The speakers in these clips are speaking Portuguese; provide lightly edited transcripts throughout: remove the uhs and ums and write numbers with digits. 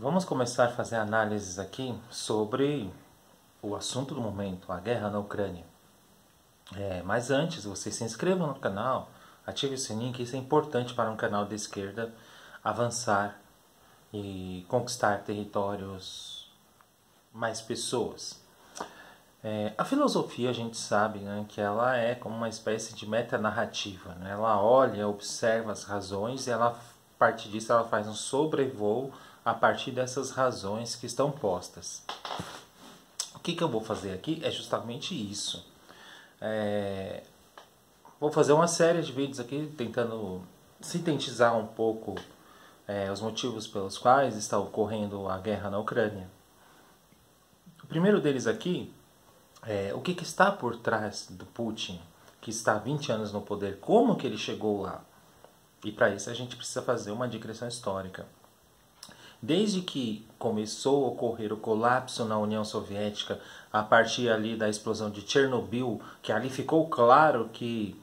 Vamos começar a fazer análises aqui sobre o assunto do momento, a guerra na Ucrânia. Mas antes, vocês se inscrevam no canal, ative o sininho, que isso é importante para um canal de esquerda avançar e conquistar territórios, mais pessoas. A filosofia, a gente sabe, né, que ela é como uma espécie de metanarrativa, né? Ela olha, observa as razões e ela, a partir disso ela faz um sobrevoo a partir dessas razões que estão postas. O que eu vou fazer aqui é justamente isso. Vou fazer uma série de vídeos aqui tentando sintetizar um pouco os motivos pelos quais está ocorrendo a guerra na Ucrânia. O primeiro deles aqui é o que está por trás do Putin, que está há 20 anos no poder, como que ele chegou lá. E para isso a gente precisa fazer uma digressão histórica. Desde que começou a ocorrer o colapso na União Soviética, a partir ali da explosão de Chernobyl, que ali ficou claro que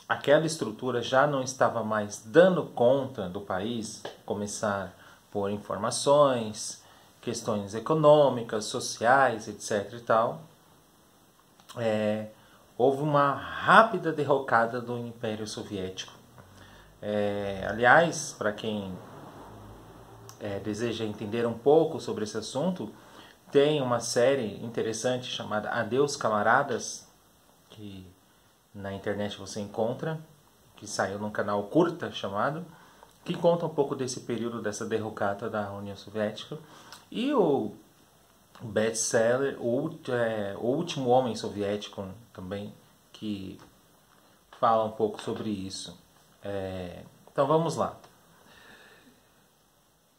aquela estrutura já não estava mais dando conta do país, começar por informações, questões econômicas, sociais, etc. e tal, houve uma rápida derrocada do Império Soviético. Aliás, para quem deseja entender um pouco sobre esse assunto, tem uma série interessante chamada Adeus Camaradas, que na internet você encontra, que saiu num canal curta chamado, que conta um pouco desse período, dessa derrocada da União Soviética. E o best-seller, o Último Homem Soviético também, que fala um pouco sobre isso. Então vamos lá.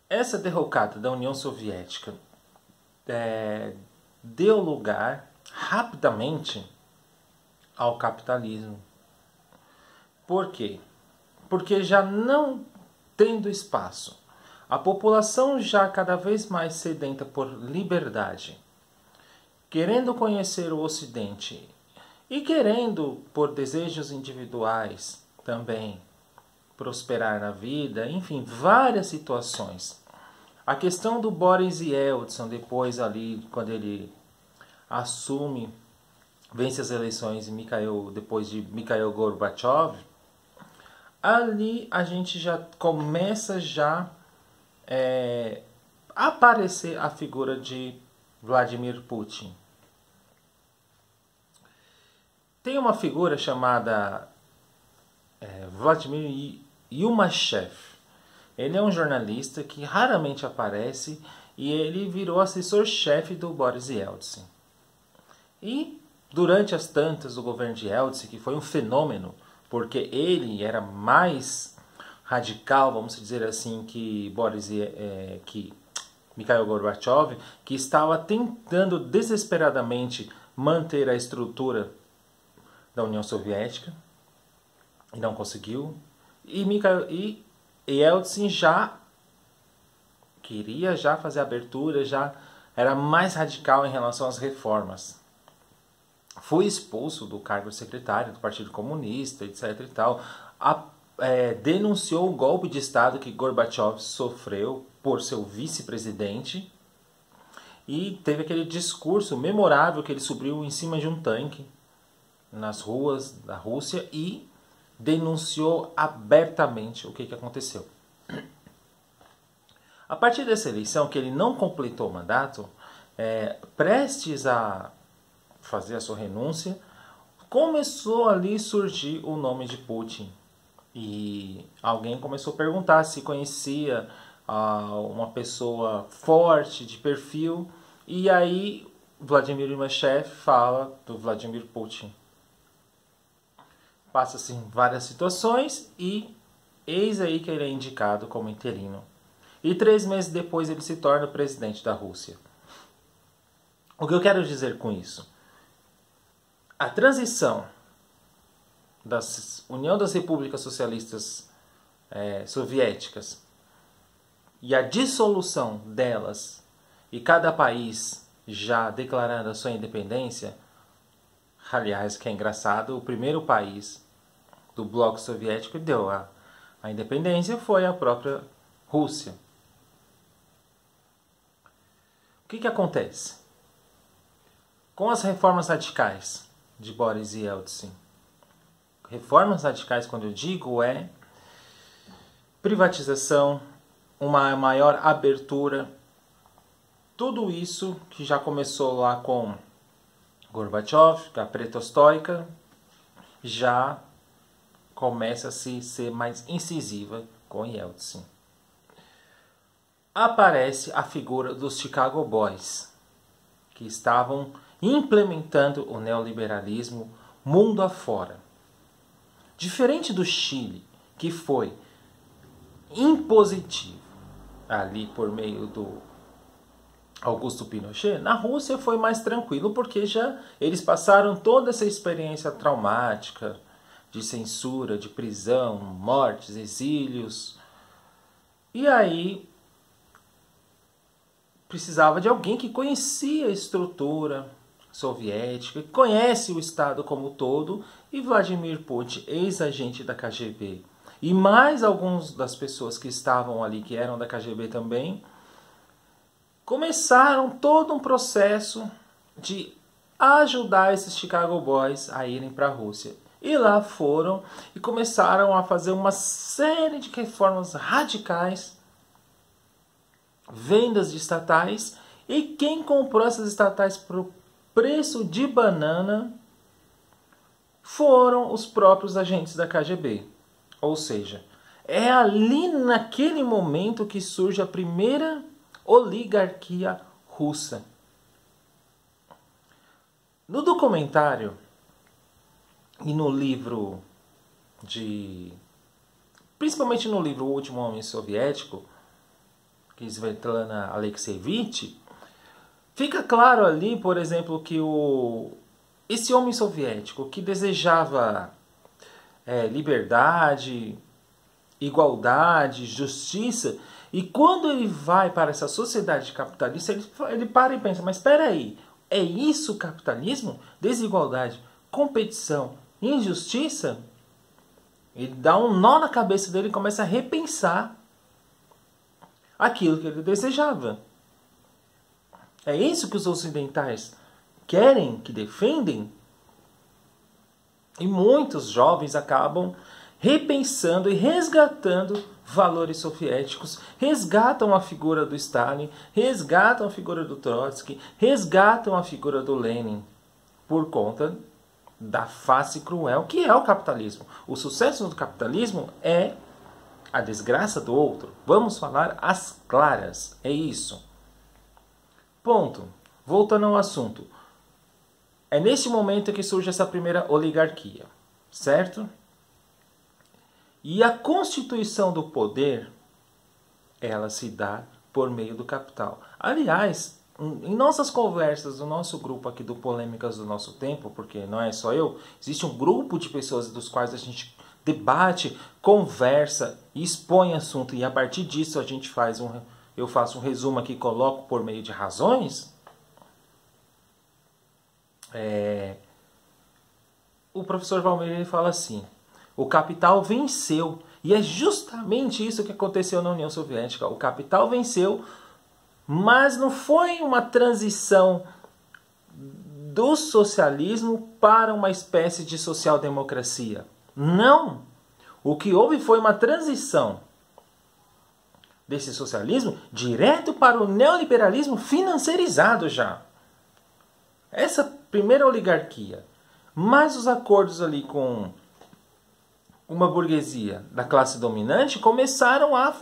Essa derrocada da União Soviética deu lugar rapidamente ao capitalismo. Por quê? Porque já não tendo espaço, a população já cada vez mais sedenta por liberdade, querendo conhecer o Ocidente e querendo, por desejos individuais também, prosperar na vida, enfim, várias situações. A questão do Boris Yeltsin, depois ali, quando ele assume, vence as eleições depois de Mikhail Gorbachev, ali a gente já começa a aparecer a figura de Vladimir Putin. Tem uma figura chamada Vladimir Yumashev. Ele é um jornalista que raramente aparece e ele virou assessor-chefe do Boris Yeltsin. E durante as tantas do governo de Yeltsin, que foi um fenômeno, porque ele era mais radical, vamos dizer assim, que Mikhail Gorbachev, que estava tentando desesperadamente manter a estrutura da União Soviética, e não conseguiu. E Yeltsin já queria fazer abertura, já era mais radical em relação às reformas. Foi expulso do cargo de secretário do Partido Comunista, etc. e tal. Denunciou o golpe de Estado que Gorbachev sofreu por seu vice-presidente. E teve aquele discurso memorável que ele subiu em cima de um tanque nas ruas da Rússia e denunciou abertamente o que aconteceu. A partir dessa eleição, que ele não completou o mandato, prestes a fazer a sua renúncia, começou ali a surgir o nome de Putin. E alguém começou a perguntar se conhecia uma pessoa forte, de perfil, e aí Vladimir Yumashev fala do Vladimir Putin. Passa-se em várias situações e eis aí que ele é indicado como interino. E 3 meses depois ele se torna o presidente da Rússia. O que eu quero dizer com isso? A transição da União das Repúblicas Socialistas Soviéticas e a dissolução delas, e cada país já declarando a sua independência. Aliás, que é engraçado, o primeiro país do bloco soviético que deu a independência foi a própria Rússia. O que acontece? Com as reformas radicais de Boris Yeltsin, reformas radicais, quando eu digo, é privatização, uma maior abertura, tudo isso que já começou lá com Gorbachev, com a Perestroika, já começa a ser mais incisiva com Yeltsin. Aparece a figura dos Chicago Boys, que estavam implementando o neoliberalismo mundo afora. Diferente do Chile, que foi impositivo ali por meio do Augusto Pinochet, na Rússia foi mais tranquilo, porque já eles passaram toda essa experiência traumática de censura, de prisão, mortes, exílios. E aí precisava de alguém que conhecia a estrutura soviética, que conhece o Estado como um todo, e Vladimir Putin, ex-agente da KGB, e mais alguns das pessoas que estavam ali, que eram da KGB também, começaram todo um processo de ajudar esses Chicago Boys a irem para a Rússia. E lá foram e começaram a fazer uma série de reformas radicais, vendas de estatais, e quem comprou essas estatais por preço de banana foram os próprios agentes da KGB. Ou seja, é ali naquele momento que surge a primeira oligarquia russa. No documentário e no livro principalmente no livro O Último Homem Soviético, que Svetlana Alexievich, fica claro ali, por exemplo, que esse homem soviético que desejava liberdade, igualdade, justiça, e quando ele vai para essa sociedade capitalista, ele para e pensa, mas espera aí, é isso o capitalismo? Desigualdade, competição, injustiça? Ele dá um nó na cabeça dele e começa a repensar aquilo que ele desejava. É isso que os ocidentais querem, que defendem? E muitos jovens acabam repensando e resgatando valores soviéticos, resgatam a figura do Stalin, resgatam a figura do Trotsky, resgatam a figura do Lenin, por conta da face cruel que é o capitalismo. O sucesso do capitalismo é a desgraça do outro. Vamos falar às claras, é isso. Ponto. Voltando ao assunto. É nesse momento que surge essa primeira oligarquia, certo? E a constituição do poder, ela se dá por meio do capital. Aliás, em nossas conversas, no nosso grupo aqui do Polêmicas do Nosso Tempo, porque não é só eu, existe um grupo de pessoas dos quais a gente debate, conversa e expõe assunto, e a partir disso a gente eu faço um resumo aqui, coloco por meio de razões. O professor Valmir, ele fala assim: o capital venceu. E é justamente isso que aconteceu na União Soviética. O capital venceu, mas não foi uma transição do socialismo para uma espécie de social-democracia. Não! O que houve foi uma transição desse socialismo direto para o neoliberalismo financeirizado já. Essa primeira oligarquia, mais os acordos ali com uma burguesia da classe dominante, começaram a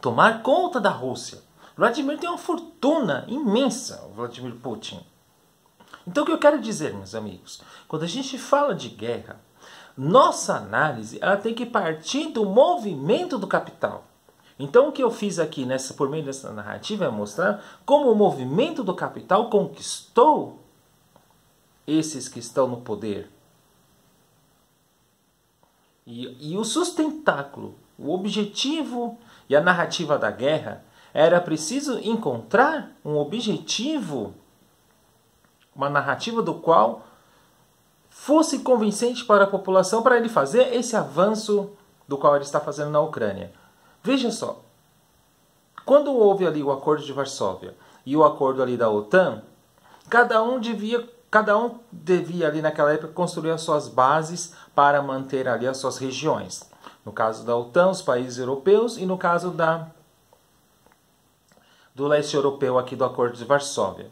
tomar conta da Rússia. Vladimir tem uma fortuna imensa, o Vladimir Putin. Então o que eu quero dizer, meus amigos, quando a gente fala de guerra, nossa análise ela tem que partir do movimento do capital. Então o que eu fiz aqui por meio dessa narrativa é mostrar como o movimento do capital conquistou esses que estão no poder. E o sustentáculo, o objetivo e a narrativa da guerra, era preciso encontrar um objetivo, uma narrativa do qual fosse convincente para a população, para ele fazer esse avanço do qual ele está fazendo na Ucrânia. Veja só, quando houve ali o Acordo de Varsóvia e o acordo ali da OTAN, cada um devia ali naquela época construir as suas bases para manter ali as suas regiões. No caso da OTAN, os países europeus, e no caso do leste europeu aqui do Acordo de Varsóvia.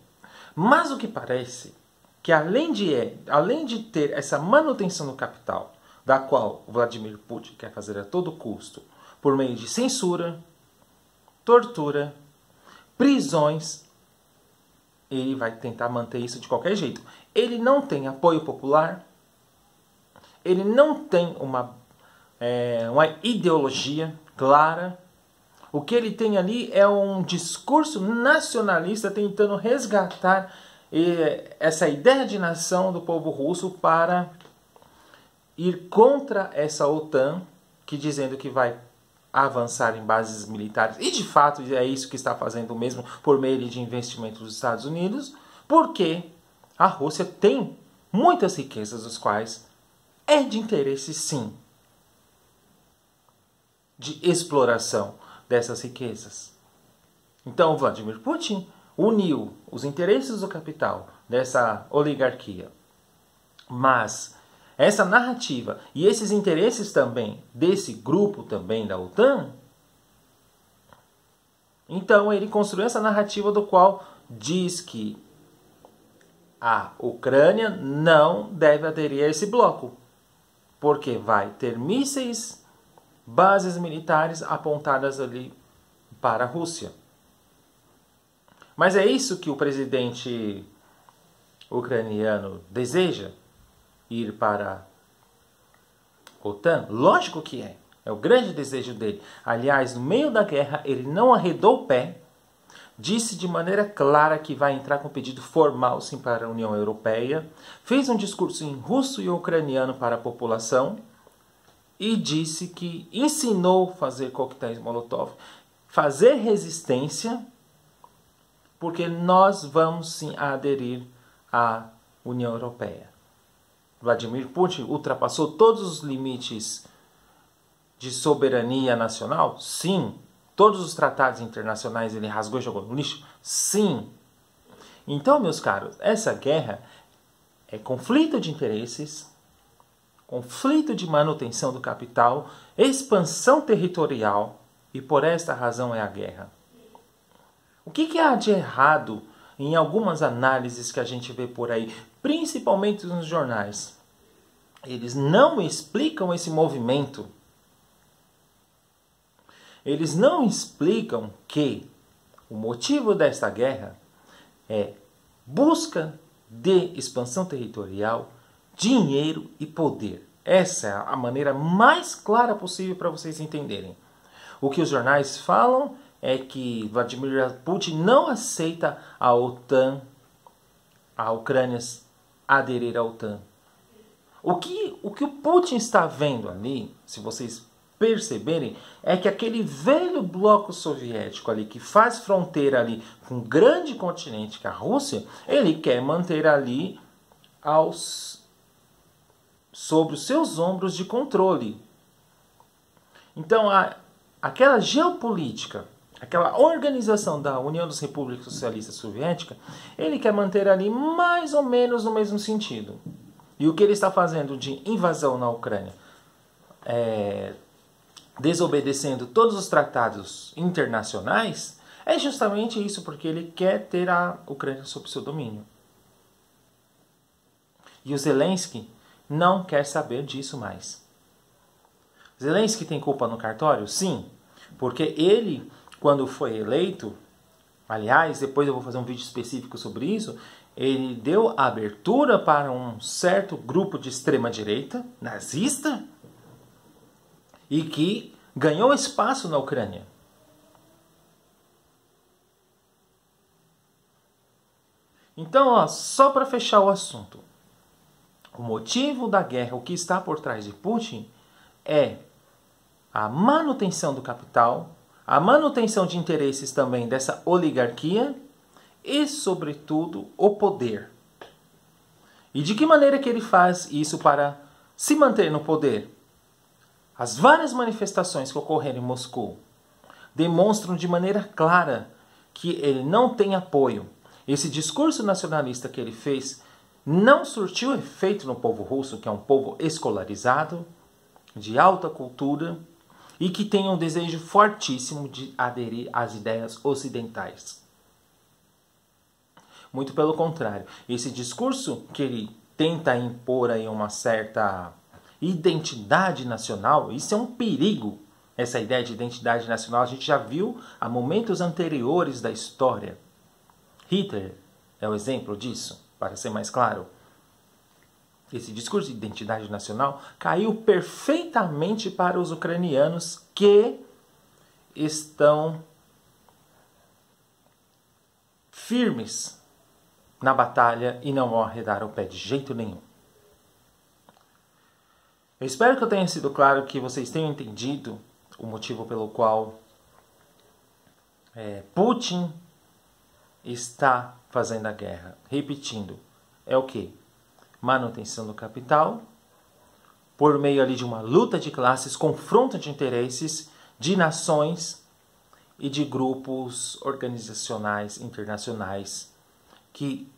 Mas o que parece que além de ter essa manutenção do capital, da qual Vladimir Putin quer fazer a todo custo, por meio de censura, tortura, prisões, ele vai tentar manter isso de qualquer jeito. Ele não tem apoio popular, ele não tem uma ideologia clara. O que ele tem ali é um discurso nacionalista tentando resgatar essa ideia de nação do povo russo para ir contra essa OTAN, que dizendo que vai avançar em bases militares, e de fato é isso que está fazendo mesmo por meio de investimentos dos Estados Unidos, porque a Rússia tem muitas riquezas, das quais é de interesse sim de exploração dessas riquezas. Então Vladimir Putin uniu os interesses do capital dessa oligarquia, mas essa narrativa e esses interesses também desse grupo também da OTAN, então ele construiu essa narrativa do qual diz que a Ucrânia não deve aderir a esse bloco, porque vai ter mísseis, bases militares apontadas ali para a Rússia. Mas é isso que o presidente ucraniano deseja? Ir para a OTAN? Lógico que é. É o grande desejo dele. Aliás, no meio da guerra, ele não arredou o pé. Disse de maneira clara que vai entrar com pedido formal sim para a União Europeia. Fez um discurso em russo e ucraniano para a população. E disse que ensinou a fazer coquetéis Molotov, fazer resistência, porque nós vamos sim aderir à União Europeia. Vladimir Putin ultrapassou todos os limites de soberania nacional? Sim. Todos os tratados internacionais ele rasgou e jogou no lixo? Sim. Então, meus caros, essa guerra é conflito de interesses, conflito de manutenção do capital, expansão territorial, e por esta razão é a guerra. O que há de errado em algumas análises que a gente vê por aí, principalmente nos jornais? Eles não explicam esse movimento. Eles não explicam que o motivo desta guerra é busca de expansão territorial, dinheiro e poder. Essa é a maneira mais clara possível para vocês entenderem. O que os jornais falam é que Vladimir Putin não aceita a OTAN, a Ucrânia aderir à OTAN. O que o Putin está vendo ali, se vocês perceberem, é que aquele velho bloco soviético ali, que faz fronteira ali com um grande continente que é a Rússia, ele quer manter ali sobre os seus ombros de controle. Então, aquela geopolítica, aquela organização da União das Repúblicas Socialistas Soviéticas, ele quer manter ali mais ou menos no mesmo sentido. E o que ele está fazendo de invasão na Ucrânia, desobedecendo todos os tratados internacionais, é justamente isso, porque ele quer ter a Ucrânia sob seu domínio. E o Zelensky não quer saber disso mais. Zelensky tem culpa no cartório? Sim, porque ele, quando foi eleito, aliás, depois eu vou fazer um vídeo específico sobre isso, ele deu abertura para um certo grupo de extrema-direita, nazista, e que ganhou espaço na Ucrânia. Então, só para fechar o assunto, o motivo da guerra, o que está por trás de Putin, é a manutenção do capital, a manutenção de interesses também dessa oligarquia e, sobretudo, o poder. E de que maneira que ele faz isso para se manter no poder? As várias manifestações que ocorreram em Moscou demonstram de maneira clara que ele não tem apoio. Esse discurso nacionalista que ele fez não surtiu efeito no povo russo, que é um povo escolarizado, de alta cultura, e que tem um desejo fortíssimo de aderir às ideias ocidentais. Muito pelo contrário, esse discurso que ele tenta impor aí uma certa identidade nacional, isso é um perigo. Essa ideia de identidade nacional a gente já viu há momentos anteriores da história. Hitler é o exemplo disso, para ser mais claro. Esse discurso de identidade nacional caiu perfeitamente para os ucranianos que estão firmes na batalha e não vão arredar o pé de jeito nenhum. Eu espero que eu tenha sido claro, que vocês tenham entendido o motivo pelo qual Putin está fazendo a guerra. Repetindo, é o quê? Manutenção do capital, por meio ali de uma luta de classes, confronto de interesses de nações e de grupos organizacionais internacionais que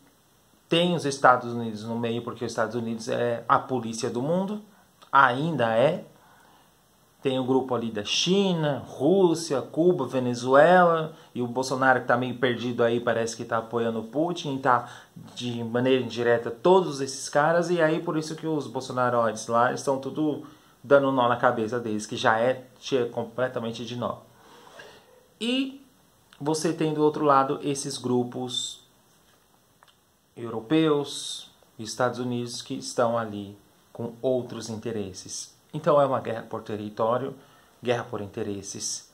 tem os Estados Unidos no meio, porque os Estados Unidos é a polícia do mundo, ainda é. Tem o grupo ali da China, Rússia, Cuba, Venezuela, e o Bolsonaro que está meio perdido aí, parece que está apoiando o Putin, está de maneira indireta todos esses caras, e aí por isso que os bolsonaroides lá estão tudo dando nó na cabeça deles, que já é cheio completamente de nó. E você tem do outro lado esses grupos europeus e Estados Unidos que estão ali com outros interesses. Então é uma guerra por território, guerra por interesses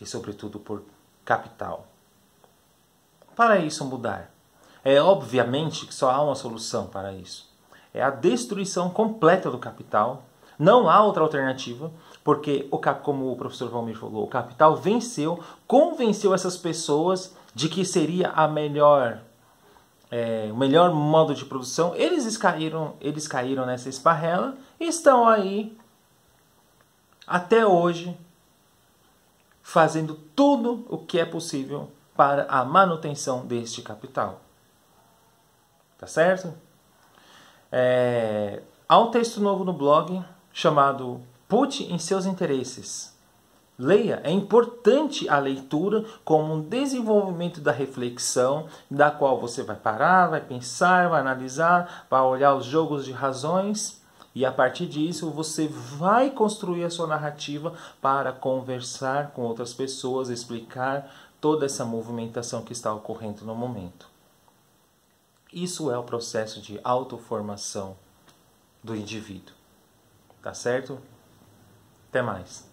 e sobretudo por capital. Para isso mudar, obviamente que só há uma solução para isso. É a destruição completa do capital. Não há outra alternativa, porque, como o professor Valmir falou, o capital venceu, convenceu essas pessoas de que seria o melhor modo de produção. Eles caíram nessa esparrela e estão aí até hoje fazendo tudo o que é possível para a manutenção deste capital. Tá certo? Há um texto novo no blog chamado Putin em seus interesses. Leia, é importante a leitura como um desenvolvimento da reflexão, da qual você vai parar, vai pensar, vai analisar, vai olhar os jogos de razões e a partir disso você vai construir a sua narrativa para conversar com outras pessoas, explicar toda essa movimentação que está ocorrendo no momento. Isso é o processo de autoformação do indivíduo. Tá certo? Até mais.